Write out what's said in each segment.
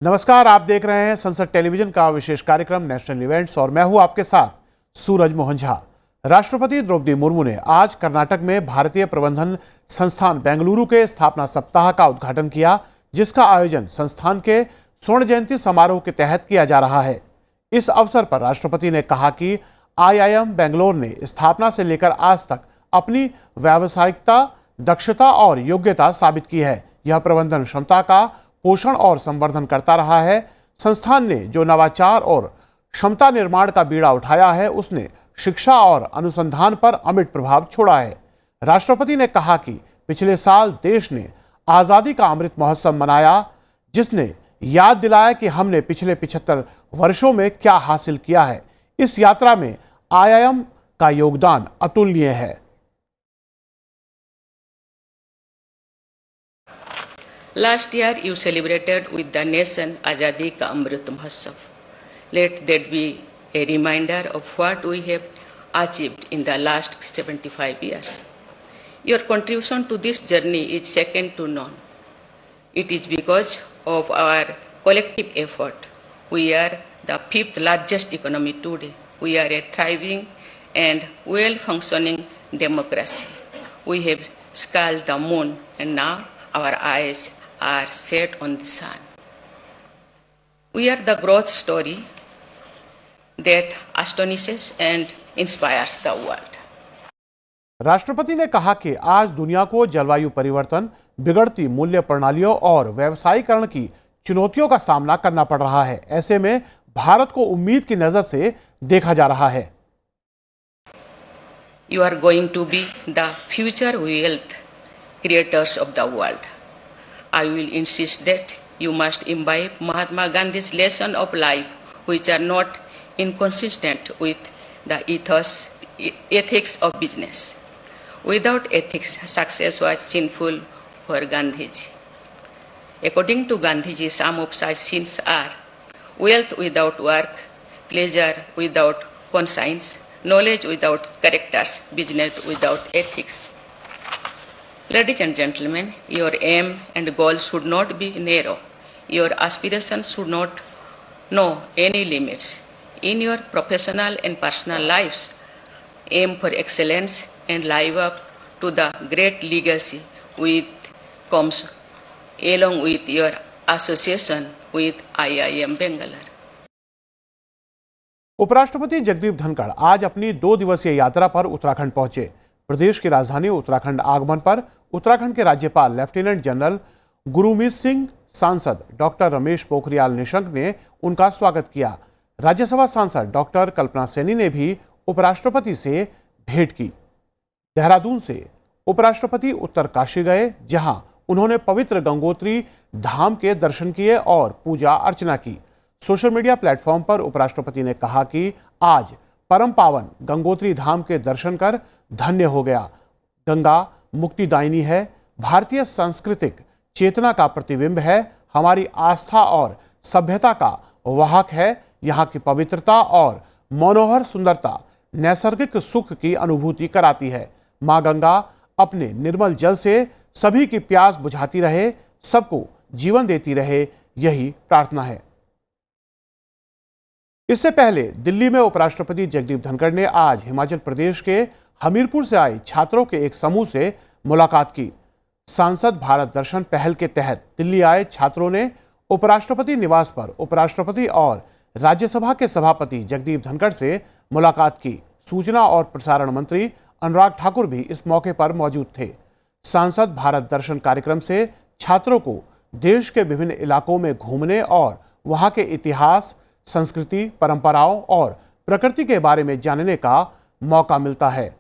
नमस्कार, आप देख रहे हैं संसद टेलीविजन का विशेष कार्यक्रम नेशनल इवेंट्स और मैं हूं आपके साथ सूरज मोहन झा। राष्ट्रपति द्रौपदी मुर्मू ने आज कर्नाटक में भारतीय प्रबंधन संस्थान बेंगलुरु के स्थापना सप्ताह का उद्घाटन किया, जिसका आयोजन संस्थान के स्वर्ण जयंती समारोह के तहत किया जा रहा है। इस अवसर पर राष्ट्रपति ने कहा कि IIM बेंगलोर ने स्थापना से लेकर आज तक अपनी व्यावसायिकता, दक्षता और योग्यता साबित की है। यह प्रबंधन क्षमता का पोषण और संवर्धन करता रहा है। संस्थान ने जो नवाचार और क्षमता निर्माण का बीड़ा उठाया है, उसने शिक्षा और अनुसंधान पर अमिट प्रभाव छोड़ा है। राष्ट्रपति ने कहा कि पिछले साल देश ने आज़ादी का अमृत महोत्सव मनाया, जिसने याद दिलाया कि हमने पिछले 75 वर्षों में क्या हासिल किया है। इस यात्रा में IIM का योगदान अतुलनीय है। Last year, you celebrated with the nation Azadi Ka Amrit Mahotsav. Let that be a reminder of what we have achieved in the last 75 years. Your contribution to this journey is second to none. It is because of our collective effort. We are the fifth largest economy today. We are a thriving and well-functioning democracy. We have scaled the moon, and now our eyes are set on the sun. We are the growth story that astonishes and inspires the world. राष्ट्रपति ने कहा कि आज दुनिया को जलवायु परिवर्तन, बिगड़ती मूल्य प्रणालियों और व्यवसायीकरण की चुनौतियों का सामना करना पड़ रहा है। ऐसे में भारत को उम्मीद की नजर से देखा जा रहा है। You are going to be the future wealth creators of the world. I will insist that you must imbibe Mahatma Gandhi's lesson of life, which are not inconsistent with the ethics of business. Without ethics, success was sinful for Gandhiji. According to Gandhiji, some of such sins are wealth without work, pleasure without conscience, knowledge without characters, business without ethics. Ladies and gentlemen, your aim and goals should not be narrow. Your aspirations should not know any limits. In your professional and personal lives, aim for excellence and live up to the great legacy which comes along with your association with IIM Bangalore. उपराष्ट्रपति जगदीप धनखड़ आज अपनी 2 दिवसीय यात्रा पर उत्तराखंड पहुंचे। प्रदेश की राजधानी उत्तराखंड आगमन पर उत्तराखंड के राज्यपाल लेफ्टिनेंट जनरल गुरमीत सिंह, सांसद डॉक्टर रमेश पोखरियाल निशंक ने उनका स्वागत किया। राज्यसभा सांसद डॉक्टर कल्पना सैनी ने भी उपराष्ट्रपति से भेंट की। देहरादून से उपराष्ट्रपति उत्तरकाशी गए, जहां उन्होंने पवित्र गंगोत्री धाम के दर्शन किए और पूजा अर्चना की। सोशल मीडिया प्लेटफॉर्म पर उपराष्ट्रपति ने कहा कि आज परम पावन गंगोत्री धाम के दर्शन कर धन्य हो गया। गंगा मुक्तिदायिनी है, भारतीय सांस्कृतिक चेतना का प्रतिबिंब है, हमारी आस्था और सभ्यता का वाहक है। यहाँ की पवित्रता और मनोहर सुंदरता नैसर्गिक सुख की अनुभूति कराती है। माँ गंगा अपने निर्मल जल से सभी की प्यास बुझाती रहे, सबको जीवन देती रहे, यही प्रार्थना है। इससे पहले दिल्ली में उपराष्ट्रपति जगदीप धनखड़ ने आज हिमाचल प्रदेश के हमीरपुर से आए छात्रों के एक समूह से मुलाकात की। सांसद भारत दर्शन पहल के तहत दिल्ली आए छात्रों ने उपराष्ट्रपति निवास पर उपराष्ट्रपति और राज्यसभा के सभापति जगदीप धनखड़ से मुलाकात की। सूचना और प्रसारण मंत्री अनुराग ठाकुर भी इस मौके पर मौजूद थे। सांसद भारत दर्शन कार्यक्रम से छात्रों को देश के विभिन्न इलाकों में घूमने और वहां के इतिहास, संस्कृति, परंपराओं और प्रकृति के बारे में जानने का मौका मिलता है।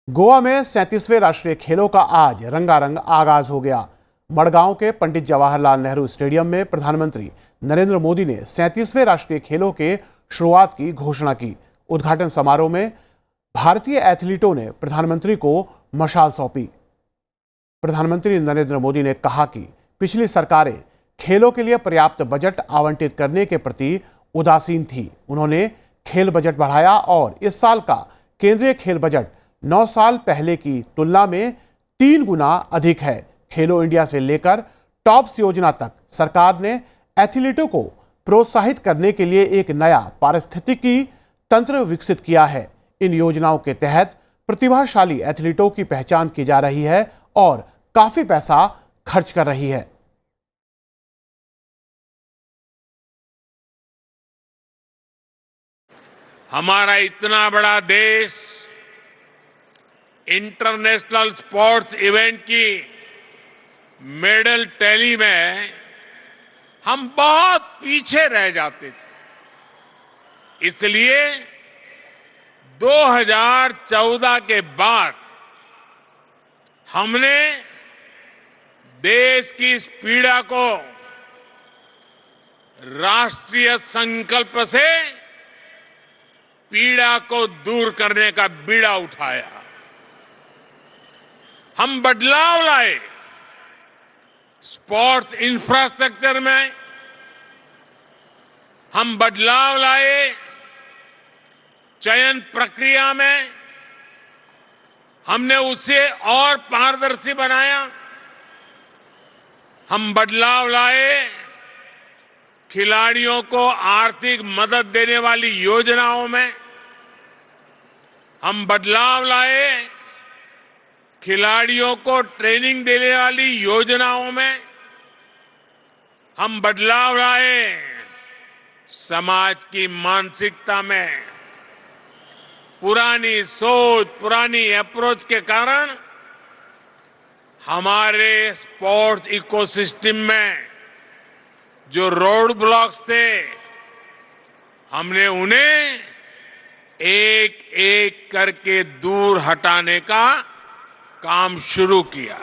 गोवा में 37वें राष्ट्रीय खेलों का आज रंगारंग आगाज हो गया। मडगांव के पंडित जवाहरलाल नेहरू स्टेडियम में प्रधानमंत्री नरेंद्र मोदी ने 37वें राष्ट्रीय खेलों के शुरुआत की घोषणा की। उद्घाटन समारोह में भारतीय एथलीटों ने प्रधानमंत्री को मशाल सौंपी। प्रधानमंत्री नरेंद्र मोदी ने कहा कि पिछली सरकारें खेलों के लिए पर्याप्त बजट आवंटित करने के प्रति उदासीन थी। उन्होंने खेल बजट बढ़ाया और इस साल का केंद्रीय खेल बजट 9 साल पहले की तुलना में 3 गुना अधिक है। खेलो इंडिया से लेकर टॉप्स योजना तक सरकार ने एथलीटों को प्रोत्साहित करने के लिए एक नया पारिस्थितिकी तंत्र विकसित किया है। इन योजनाओं के तहत प्रतिभाशाली एथलीटों की पहचान की जा रही है और काफी पैसा खर्च कर रही है। हमारा इतना बड़ा देश इंटरनेशनल स्पोर्ट्स इवेंट की मेडल टैली में हम बहुत पीछे रह जाते थे। इसलिए 2014 के बाद हमने देश की इस पीड़ा को राष्ट्रीय संकल्प से पीड़ा को दूर करने का बीड़ा उठाया। हम बदलाव लाए स्पोर्ट्स इंफ्रास्ट्रक्चर में, हम बदलाव लाए चयन प्रक्रिया में, हमने उसे और पारदर्शी बनाया। हम बदलाव लाए खिलाड़ियों को आर्थिक मदद देने वाली योजनाओं में, हम बदलाव लाए खिलाड़ियों को ट्रेनिंग देने वाली योजनाओं में, हम बदलाव लाए समाज की मानसिकता में। पुरानी सोच, पुरानी अप्रोच के कारण हमारे स्पोर्ट्स इकोसिस्टम में जो रोड ब्लॉक्स थे, हमने उन्हें एक एक करके दूर हटाने का काम शुरू किया।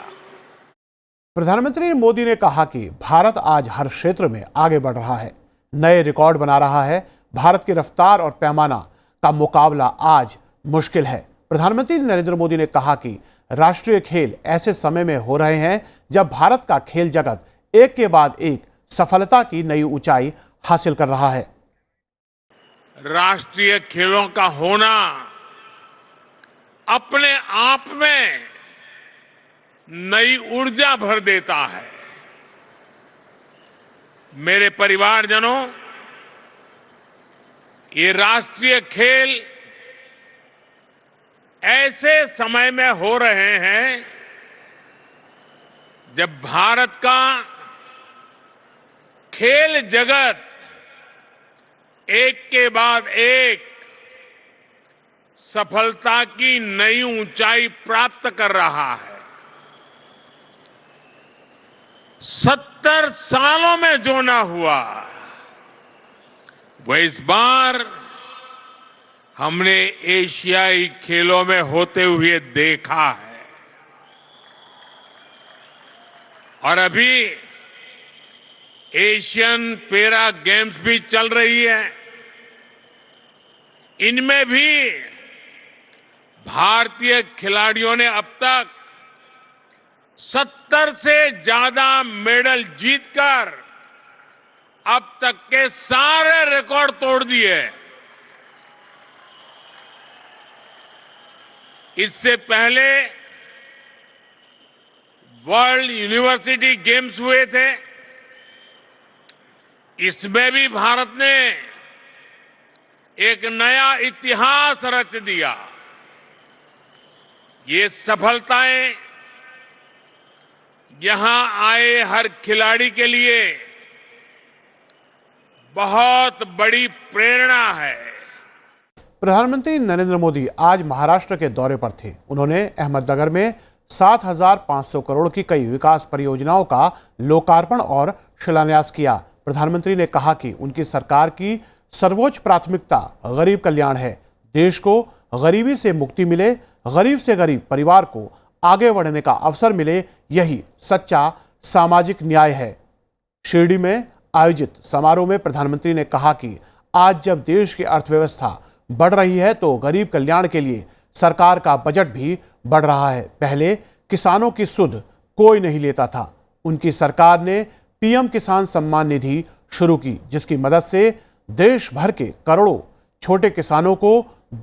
प्रधानमंत्री मोदी ने कहा कि भारत आज हर क्षेत्र में आगे बढ़ रहा है, नए रिकॉर्ड बना रहा है। भारत की रफ्तार और पैमाना का मुकाबला आज मुश्किल है। प्रधानमंत्री नरेंद्र मोदी ने कहा कि राष्ट्रीय खेल ऐसे समय में हो रहे हैं जब भारत का खेल जगत एक के बाद एक सफलता की नई ऊंचाई हासिल कर रहा है। राष्ट्रीय खेलों का होना अपने आप में नई ऊर्जा भर देता है। मेरे परिवारजनों, ये राष्ट्रीय खेल ऐसे समय में हो रहे हैं जब भारत का खेल जगत एक के बाद एक सफलता की नई ऊंचाई प्राप्त कर रहा है। 70 सालों में जो ना हुआ वो इस बार हमने एशियाई खेलों में होते हुए देखा है। और अभी एशियन पैरा गेम्स भी चल रही है। इनमें भी भारतीय खिलाड़ियों ने अब तक 70 से ज्यादा मेडल जीतकर अब तक के सारे रिकॉर्ड तोड़ दिए। इससे पहले वर्ल्ड यूनिवर्सिटी गेम्स हुए थे, इसमें भी भारत ने एक नया इतिहास रच दिया। ये सफलताएं यहां आए हर खिलाड़ी के लिए बहुत बड़ी प्रेरणा है। प्रधानमंत्री नरेंद्र मोदी आज महाराष्ट्र के दौरे पर थे। उन्होंने अहमदनगर में 7,500 करोड़ की कई विकास परियोजनाओं का लोकार्पण और शिलान्यास किया। प्रधानमंत्री ने कहा कि उनकी सरकार की सर्वोच्च प्राथमिकता गरीब कल्याण है। देश को गरीबी से मुक्ति मिले, गरीब से गरीब परिवार को आगे बढ़ने का अवसर मिले, यही सच्चा सामाजिक न्याय है। शिरडी में आयोजित समारोह में प्रधानमंत्री ने कहा कि आज जब देश की अर्थव्यवस्था बढ़ रही है तो गरीब कल्याण के लिए सरकार का बजट भी बढ़ रहा है। पहले किसानों की सुध कोई नहीं लेता था। उनकी सरकार ने पीएम किसान सम्मान निधि शुरू की, जिसकी मदद से देश भर के करोड़ों छोटे किसानों को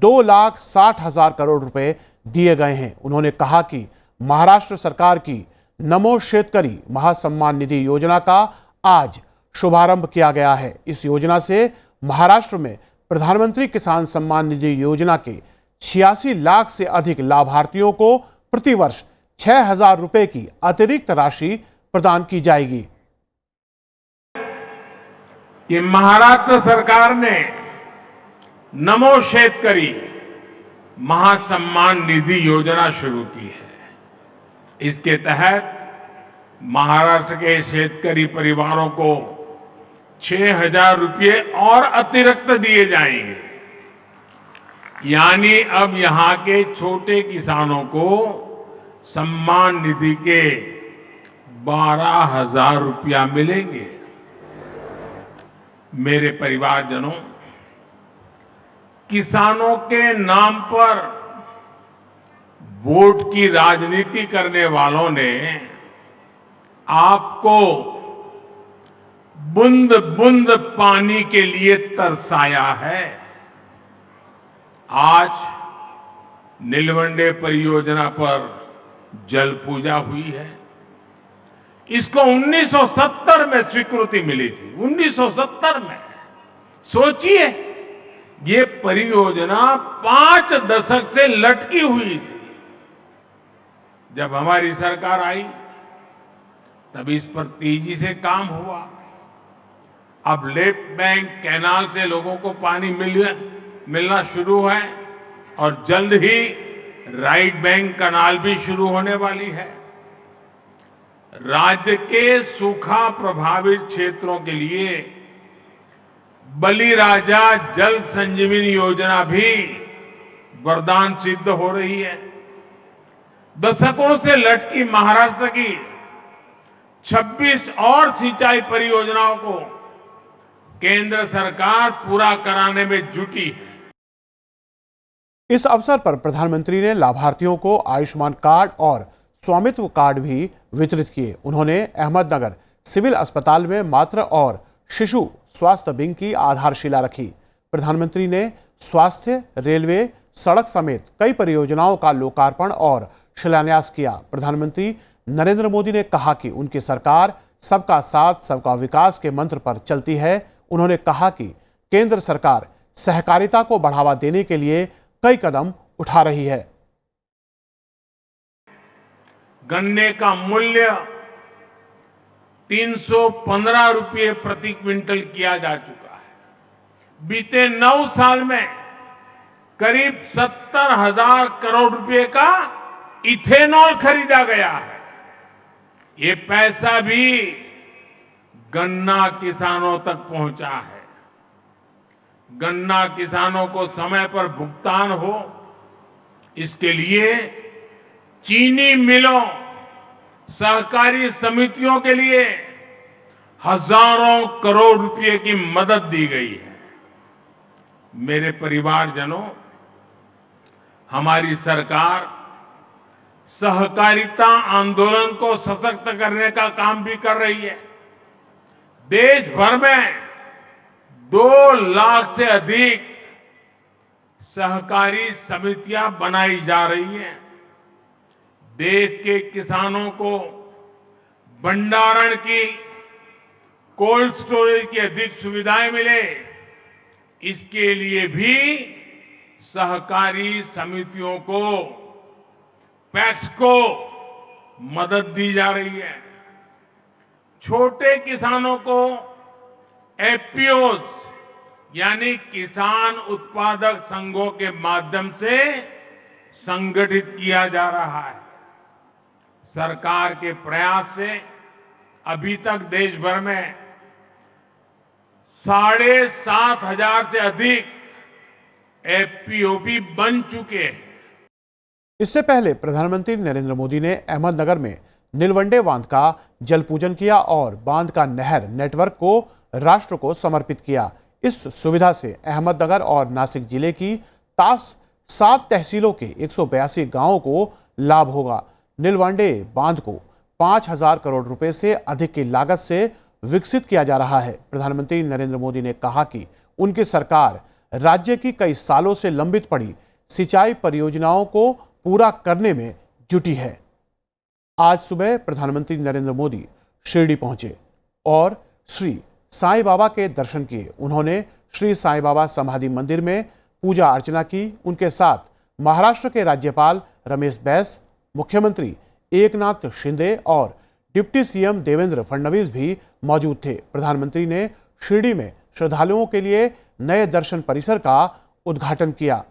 2,60,000 करोड़ रुपए दिए गए हैं। उन्होंने कहा कि महाराष्ट्र सरकार की नमो शेतकरी महासम्मान निधि योजना का आज शुभारंभ किया गया है। इस योजना से महाराष्ट्र में प्रधानमंत्री किसान सम्मान निधि योजना के 86 लाख से अधिक लाभार्थियों को प्रतिवर्ष 6,000 रुपए की अतिरिक्त राशि प्रदान की जाएगी। कि महाराष्ट्र सरकार ने नमो शेतकरी महासम्मान निधि योजना शुरू की है। इसके तहत महाराष्ट्र के शेतकरी परिवारों को 6,000 रुपये और अतिरिक्त दिए जाएंगे। यानी अब यहां के छोटे किसानों को सम्मान निधि के 12,000 रुपया मिलेंगे। मेरे परिवारजनों, किसानों के नाम पर वोट की राजनीति करने वालों ने आपको बूंद बूंद पानी के लिए तरसाया है। आज नीलवंडे परियोजना पर जल पूजा हुई है। इसको 1970 में स्वीकृति मिली थी। 1970 में सोचिए, ये परियोजना 5 दशक से लटकी हुई थी। जब हमारी सरकार आई तब इस पर तेजी से काम हुआ। अब लेफ्ट बैंक कैनाल से लोगों को पानी मिलना शुरू है और जल्द ही राइट बैंक कैनाल भी शुरू होने वाली है। राज्य के सूखा प्रभावित क्षेत्रों के लिए बलिराजा जल संजीवनी योजना भी वरदान सिद्ध हो रही है। दशकों से लटकी महाराष्ट्र की 26 और सिंचाई परियोजनाओं को केंद्र सरकार पूरा कराने में जुटी है। इस अवसर पर प्रधानमंत्री ने लाभार्थियों को आयुष्मान कार्ड और स्वामित्व कार्ड भी वितरित किए। उन्होंने अहमदनगर सिविल अस्पताल में मातृ और शिशु स्वास्थ्य विंग की आधारशिला रखी। प्रधानमंत्री ने स्वास्थ्य, रेलवे, सड़क समेत कई परियोजनाओं का लोकार्पण और शिलान्यास किया। प्रधानमंत्री नरेंद्र मोदी ने कहा कि उनकी सरकार सबका साथ, सबका विकास के मंत्र पर चलती है। उन्होंने कहा कि केंद्र सरकार सहकारिता को बढ़ावा देने के लिए कई कदम उठा रही है। गन्ने का मूल्य 315 रुपये प्रति क्विंटल किया जा चुका है। बीते 9 साल में करीब 70,000 करोड़ रुपए का इथेनॉल खरीदा गया है। ये पैसा भी गन्ना किसानों तक पहुंचा है। गन्ना किसानों को समय पर भुगतान हो, इसके लिए चीनी मिलों, सहकारी समितियों के लिए हजारों करोड़ रुपए की मदद दी गई है। मेरे परिवारजनों, हमारी सरकार सहकारिता आंदोलन को सशक्त करने का काम भी कर रही है। देश भर में 2 लाख से अधिक सहकारी समितियां बनाई जा रही हैं। देश के किसानों को भंडारण की, कोल्ड स्टोरेज की अधिक सुविधाएं मिले, इसके लिए भी सहकारी समितियों को, पैक्स को मदद दी जा रही है। छोटे किसानों को एफपीओस यानी किसान उत्पादक संघों के माध्यम से संगठित किया जा रहा है। सरकार के प्रयास से अभी तक देश भर में 7,500 से अधिक एफपीओ भी बन चुके हैं। इससे पहले प्रधानमंत्री नरेंद्र मोदी ने अहमदनगर में नीलवंडे बांध का जल पूजन किया और बांध का नहर नेटवर्क को राष्ट्र को समर्पित किया। इस सुविधा से अहमदनगर और नासिक जिले की 7 तहसीलों के 182 गांवों को लाभ होगा। नीलवंडे बांध को 5,000 करोड़ रुपए से अधिक की लागत से विकसित किया जा रहा है। प्रधानमंत्री नरेंद्र मोदी ने कहा कि उनकी सरकार राज्य की कई सालों से लंबित पड़ी सिंचाई परियोजनाओं को पूरा करने में जुटी है। आज सुबह प्रधानमंत्री नरेंद्र मोदी शिरडी पहुंचे और श्री साईं बाबा के दर्शन किए। उन्होंने श्री साईं बाबा समाधि मंदिर में पूजा अर्चना की। उनके साथ महाराष्ट्र के राज्यपाल रमेश बैस, मुख्यमंत्री एकनाथ शिंदे और डिप्टी सीएम देवेंद्र फडणवीस भी मौजूद थे। प्रधानमंत्री ने शिरडी में श्रद्धालुओं के लिए नए दर्शन परिसर का उद्घाटन किया।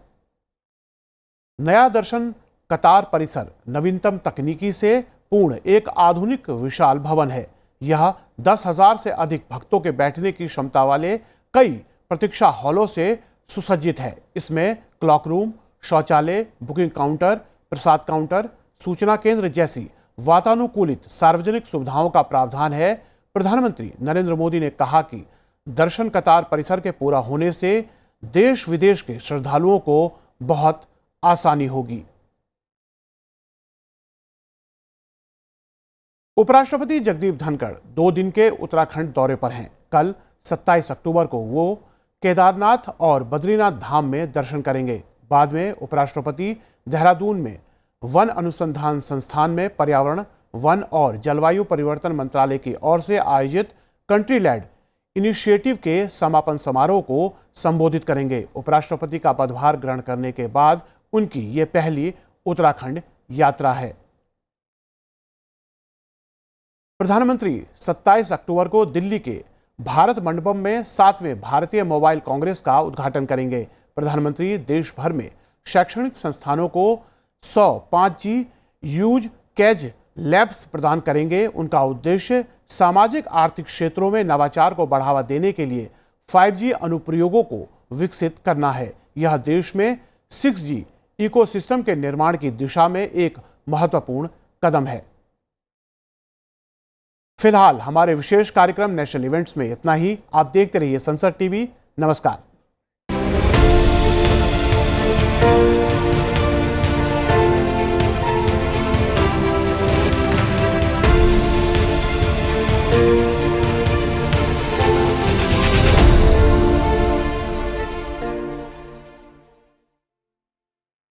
नया दर्शन कतार परिसर नवीनतम तकनीकी से पूर्ण एक आधुनिक विशाल भवन है। यह 10,000 से अधिक भक्तों के बैठने की क्षमता वाले कई प्रतीक्षा हॉलों से सुसज्जित है। इसमें क्लॉक रूम, शौचालय, बुकिंग काउंटर, प्रसाद काउंटर, सूचना केंद्र जैसी वातानुकूलित सार्वजनिक सुविधाओं का प्रावधान है। प्रधानमंत्री नरेंद्र मोदी ने कहा कि दर्शन कतार परिसर के पूरा होने से देश विदेश के श्रद्धालुओं को बहुत आसानी होगी। उपराष्ट्रपति जगदीप धनखड़ 2 दिन के उत्तराखंड दौरे पर हैं। कल 27 अक्टूबर को वो केदारनाथ और बद्रीनाथ धाम में दर्शन करेंगे। बाद में उपराष्ट्रपति देहरादून में वन अनुसंधान संस्थान में पर्यावरण, वन और जलवायु परिवर्तन मंत्रालय की ओर से आयोजित कंट्रीलैंड इनिशिएटिव के समापन समारोह को संबोधित करेंगे। उपराष्ट्रपति का पदभार ग्रहण करने के बाद उनकी ये पहली उत्तराखंड यात्रा है। प्रधानमंत्री 27 अक्टूबर को दिल्ली के भारत मंडपम में 7वें भारतीय मोबाइल कांग्रेस का उद्घाटन करेंगे। प्रधानमंत्री देश भर में शैक्षणिक संस्थानों को 100 5G यूज कैज लैब्स प्रदान करेंगे। उनका उद्देश्य सामाजिक आर्थिक क्षेत्रों में नवाचार को बढ़ावा देने के लिए 5G अनुप्रयोगों को विकसित करना है। यह देश में 6G इकोसिस्टम के निर्माण की दिशा में एक महत्वपूर्ण कदम है। फिलहाल हमारे विशेष कार्यक्रम नेशनल इवेंट्स में इतना ही। आप देखते रहिए संसद टीवी। नमस्कार।